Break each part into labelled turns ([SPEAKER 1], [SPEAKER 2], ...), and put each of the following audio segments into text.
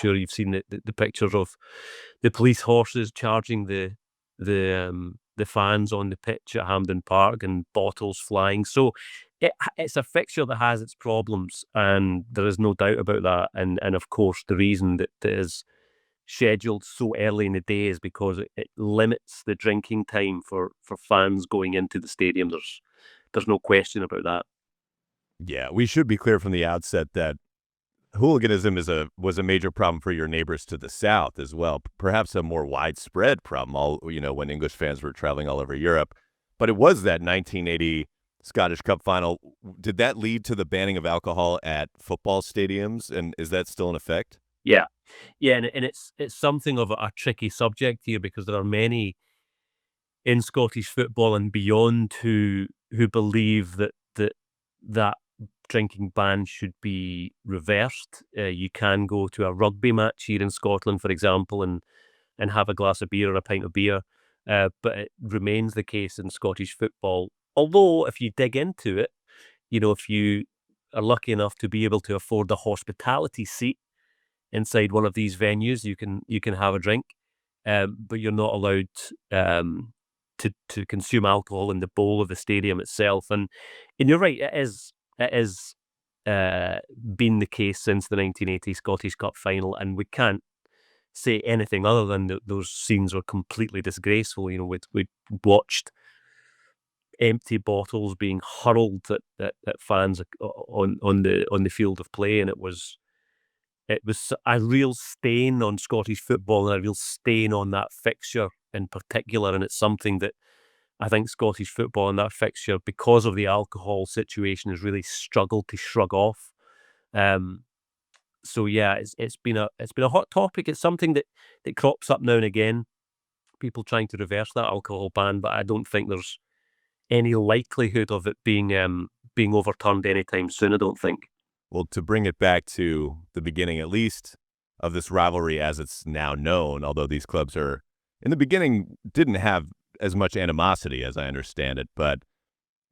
[SPEAKER 1] sure you've seen the pictures of the police horses charging the fans on the pitch at Hampden Park and bottles flying. So it's a fixture that has its problems, and there is no doubt about that. And of course, the reason that it is scheduled so early in the day is because it limits the drinking time for fans going into the stadium. There's no question about that.
[SPEAKER 2] Yeah, we should be clear from the outset that hooliganism was a major problem for your neighbors to the south as well, perhaps a more widespread problem, when English fans were traveling all over Europe. But it was that 1980 Scottish Cup final. Did that lead to the banning of alcohol at football stadiums, and is that still in effect?
[SPEAKER 1] Yeah. Yeah, and it's something of a tricky subject here, because there are many in Scottish football and beyond who believe that drinking ban should be reversed. You can go to a rugby match here in Scotland, for example, and have a glass of beer or a pint of beer, but it remains the case in Scottish football. Although, if you dig into it, if you are lucky enough to be able to afford a hospitality seat inside one of these venues, you can have a drink, but you're not allowed to consume alcohol in the bowl of the stadium itself. And you're right, it is been the case since the 1980 Scottish Cup final, and we can't say anything other than that those scenes were completely disgraceful. We watched empty bottles being hurled at fans on the field of play, and it was a real stain on Scottish football and a real stain on that fixture in particular. And it's something that I think Scottish football and that fixture, because of the alcohol situation, has really struggled to shrug off. So yeah, it's been a hot topic. It's something that crops up now and again, people trying to reverse that alcohol ban, but I don't think there's any likelihood of it being overturned anytime soon, I don't think.
[SPEAKER 2] Well, to bring it back to the beginning, at least, of this rivalry as it's now known, although these clubs in the beginning didn't have as much animosity as I understand it, but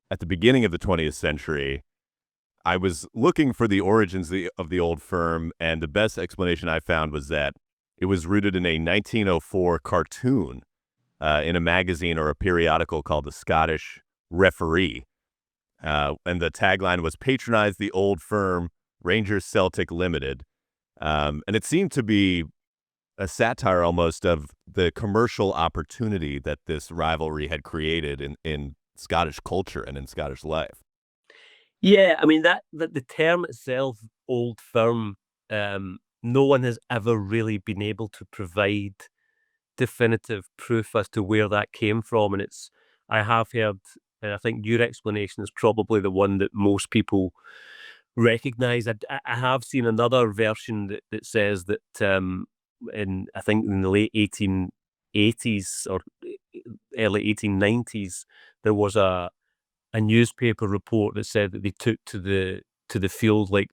[SPEAKER 2] at the beginning of the 20th century, I was looking for the origins of the old firm, and the best explanation I found was that it was rooted in a 1904 cartoon in a magazine or a periodical called the Scottish Referee. And the tagline was "Patronize the old firm, Rangers Celtic Limited." And it seemed to be a satire almost of the commercial opportunity that this rivalry had created in Scottish culture and in Scottish life.
[SPEAKER 1] Yeah, I mean that the term itself, old firm, no one has ever really been able to provide definitive proof as to where that came from, and I have heard, and I think your explanation is probably the one that most people recognize. I have seen another version that says that I think in the late 1880s or early 1890s, there was a newspaper report that said that they took to the field like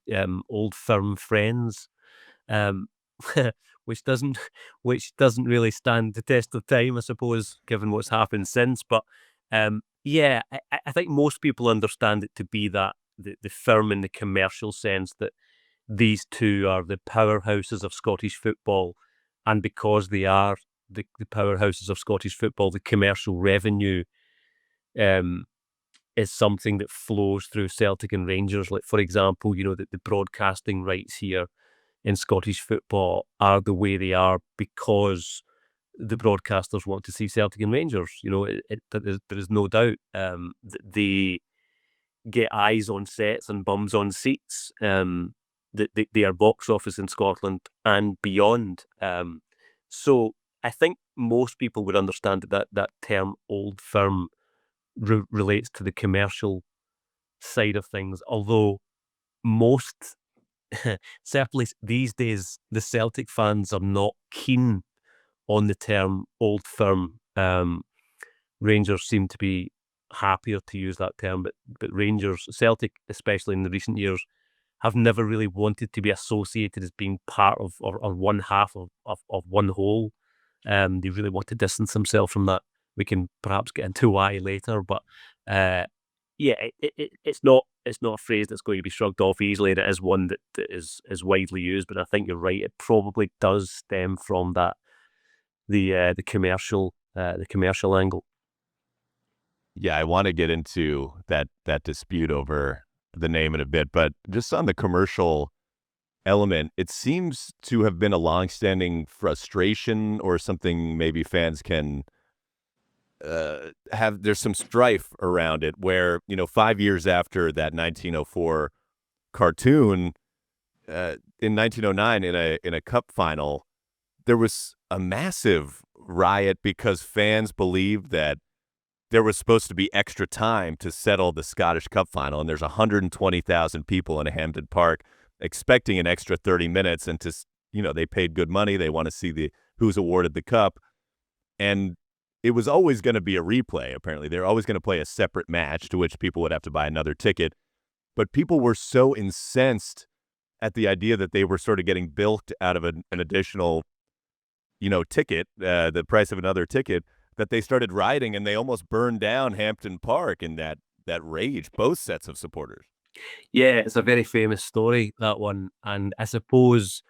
[SPEAKER 1] old firm friends, um, which doesn't really stand the test of time, I suppose, given what's happened since. But yeah, I think most people understand it to be that the firm in the commercial sense, that these two are the powerhouses of Scottish football, and because they are the powerhouses of Scottish football, the commercial revenue is something that flows through Celtic and Rangers. Like, for example, the broadcasting rights here in Scottish football are the way they are because the broadcasters want to see Celtic and Rangers. There is no doubt that they get eyes on sets and bums on seats. That they are box office in Scotland and beyond. So I think most people would understand that term "old firm" relates to the commercial side of things, although most, certainly these days, the Celtic fans are not keen on the term "old firm." Rangers seem to be happier to use that term, but Celtic, especially in the recent years, have never really wanted to be associated as being part of or one half of one whole. They really want to distance themselves from that. We can perhaps get into why later, but yeah, it's not a phrase that's going to be shrugged off easily, and it is one that is widely used. But I think you're right; it probably does stem from that the commercial angle.
[SPEAKER 2] Yeah, I want to get into that dispute over the name in a bit, but just on the commercial element, it seems to have been a longstanding frustration or something maybe fans can have. There's some strife around it where, 5 years after that 1904 cartoon, in 1909 in a cup final, there was a massive riot because fans believed that there was supposed to be extra time to settle the Scottish Cup final, and there's 120,000 people in Hampden Park expecting an extra 30 minutes, and they paid good money. They want to see who's awarded the cup, and it was always going to be a replay. Apparently, they're always going to play a separate match to which people would have to buy another ticket. But people were so incensed at the idea that they were sort of getting bilked out of an additional, ticket, the price of another ticket, that they started rioting, and they almost burned down Hampden Park in that rage, both sets of supporters.
[SPEAKER 1] Yeah, it's a very famous story, that one, and I suppose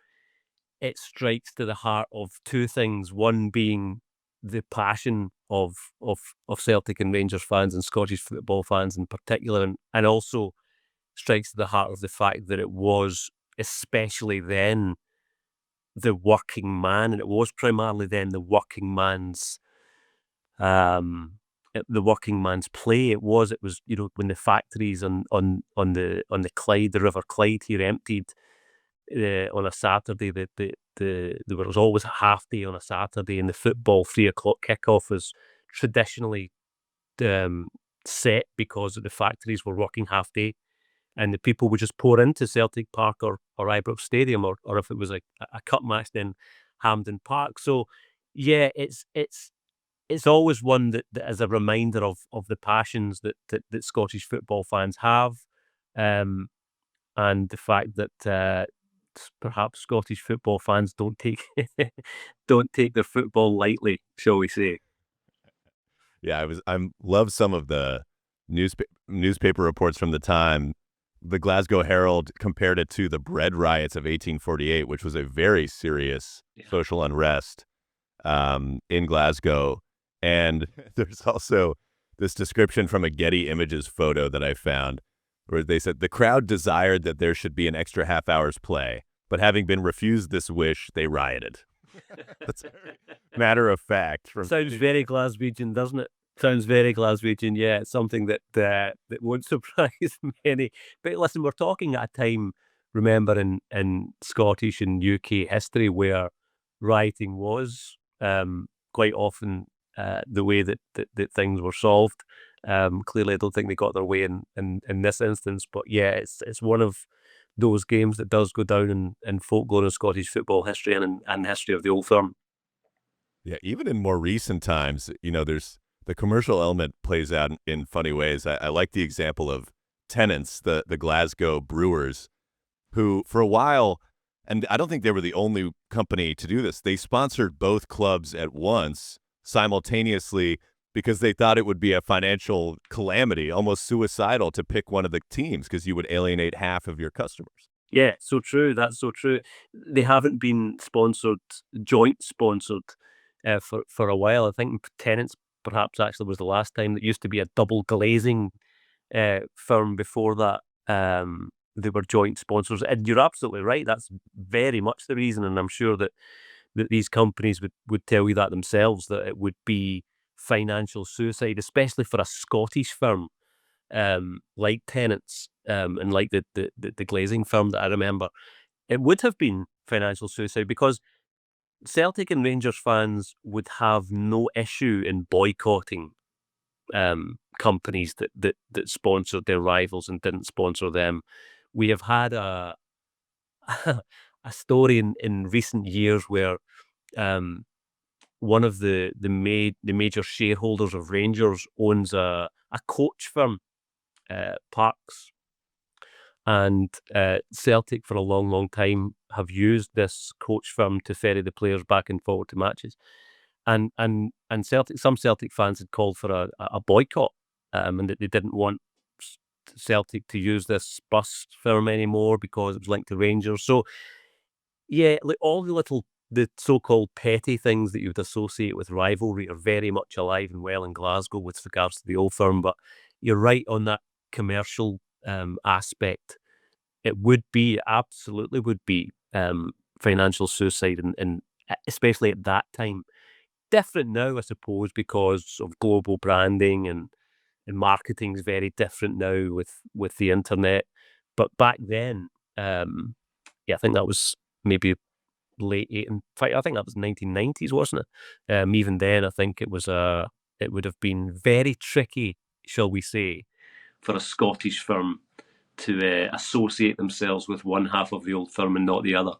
[SPEAKER 1] it strikes to the heart of two things. One being the passion of Celtic and Rangers fans and Scottish football fans in particular, and also strikes to the heart of the fact that it was, especially then, the working man, and it was primarily then um, the working man's play. It was when the factories on the Clyde, the River Clyde here, emptied on a Saturday. There was always a half day on a Saturday, and the football 3 o'clock kickoff was traditionally set because the factories were working half day, and the people would just pour into Celtic Park or Ibrox Stadium, or if it was a cup match, then Hampden Park. So yeah, it's always one that is a reminder of the passions that Scottish football fans have, um, and the fact that perhaps Scottish football fans don't take don't take their football lightly, shall we say?
[SPEAKER 2] Yeah, I love some of the newspaper reports from the time. The Glasgow Herald compared it to the bread riots of 1848, which was a very serious social unrest in Glasgow. And there's also this description from a Getty Images photo that I found where they said the crowd desired that there should be an extra half hour's play, but having been refused this wish, they rioted. That's very matter of fact.
[SPEAKER 1] Sounds very Glaswegian, doesn't it? Sounds very Glaswegian. Yeah, it's something that won't surprise many. But listen, we're talking at a time, remember, in Scottish and UK history where rioting was quite often the way that things were solved. Clearly, I don't think they got their way in this instance. But yeah, it's one of those games that does go down in folklore and Scottish football history and history of the Old Firm.
[SPEAKER 2] Yeah, even in more recent times, there's the commercial element plays out in funny ways. I like the example of Tennent's, the Glasgow Brewers, who for a while, and I don't think they were the only company to do this, they sponsored both clubs at once, simultaneously, because they thought it would be a financial calamity, almost suicidal, to pick one of the teams because you would alienate half of your customers.
[SPEAKER 1] Yeah, so true. That's so true. They haven't been joint sponsored, for a while. I think Tennent's perhaps actually was the last time. That used to be a double glazing firm before that. They were joint sponsors, and you're absolutely right. That's very much the reason, and I'm sure that these companies would tell you that themselves, that it would be financial suicide, especially for a Scottish firm like Tennent's, and like the glazing firm that I remember. It would have been financial suicide because Celtic and Rangers fans would have no issue in boycotting companies that sponsored their rivals and didn't sponsor them. We have had a a story in recent years where um, one of the major shareholders of Rangers owns a coach firm, Parks, and Celtic for a long, long time have used this coach firm to ferry the players back and forward to matches. And some Celtic fans had called for a boycott, and that they didn't want Celtic to use this bus firm anymore because it was linked to Rangers. So yeah, like all the so-called petty things that you would associate with rivalry are very much alive and well in Glasgow with regards to the old firm. But you're right on that commercial aspect. It absolutely would be financial suicide, and especially at that time. Different now, I suppose, because of global branding and marketing is very different now with the internet. But back then, yeah, I think that was maybe late eight. In fact, I think that was 1990s, wasn't it? Even then, I think it would have been very tricky, shall we say, for a Scottish firm to associate themselves with one half of the old firm and not the other.